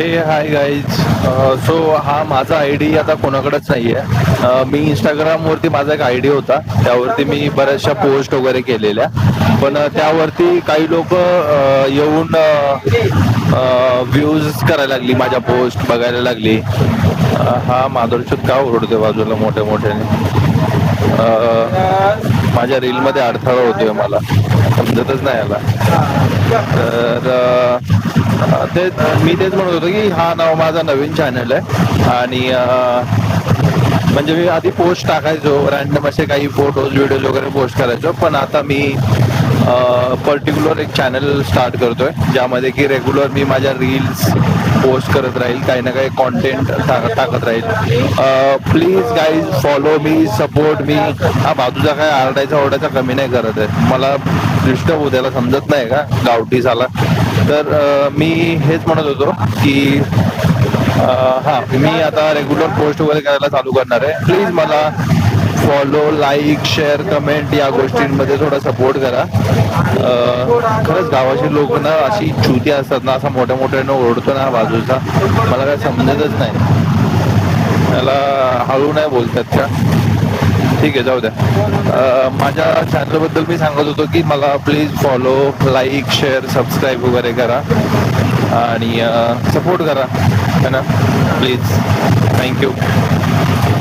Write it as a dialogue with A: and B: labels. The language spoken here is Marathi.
A: हे हाय गाईज. सो हा माझा आय डी आता कोणाकडेच नाही आहे. मी इंस्टाग्रामवरती माझा एक आय डी होता, त्यावरती मी बऱ्याचशा पोस्ट वगैरे केलेल्या, पण त्यावरती काही लोक येऊन व्ह्यूज करायला लागली, माझ्या पोस्ट बघायला लागली. हा माधुरचूत का ओरडते बाजूला मोठ्या मोठ्याने? माझ्या रीलमध्ये अडथळा होतोय, मला समजतच नाही याला. तर ते मी तेच म्हणत होतो की हा नाव माझा नवीन चॅनल आहे आणि म्हणजे मी आधी पोस्ट टाकायचो, रॅन्डम असे काही फोटोज व्हिडिओज वगैरे पोस्ट करायचो, पण आता मी पर्टिक्युलर एक चॅनल स्टार्ट करतोय ज्यामध्ये की रेग्युलर मी माझ्या रील्स पोस्ट करत राहील, काही ना काही कॉन्टेंट टाकत राहील. Please guys follow me, support me. हा बाजूचा काय आरडायचा ओरडायचा कमी नाही करत आहे, मला डिस्टर्ब होऊ द्यायला समजत नाही का गावठी झाला. तर मी हेच म्हणत होतो की हां, मी आता रेग्युलर पोस्ट वगैरे करायला चालू करणार आहे. प्लीज मला फॉलो, लाईक, शेअर, कमेंट या गोष्टींमध्ये थोडा सपोर्ट करा. खरंच गावाची लोक ना अशी चुती असतात ना, असा मोठ्या मोठ्यानं ओरडतो ना बाजूचा, मला काय समजतच नाही. त्याला हळू नाही बोलतात का? ठीक आहे, जाऊ द्या. माझ्या चॅनलबद्दल मी सांगत होतो की मला please follow, like, share, subscribe वगैरे करा आणि सपोर्ट करा है ना, प्लीज. थँक्यू.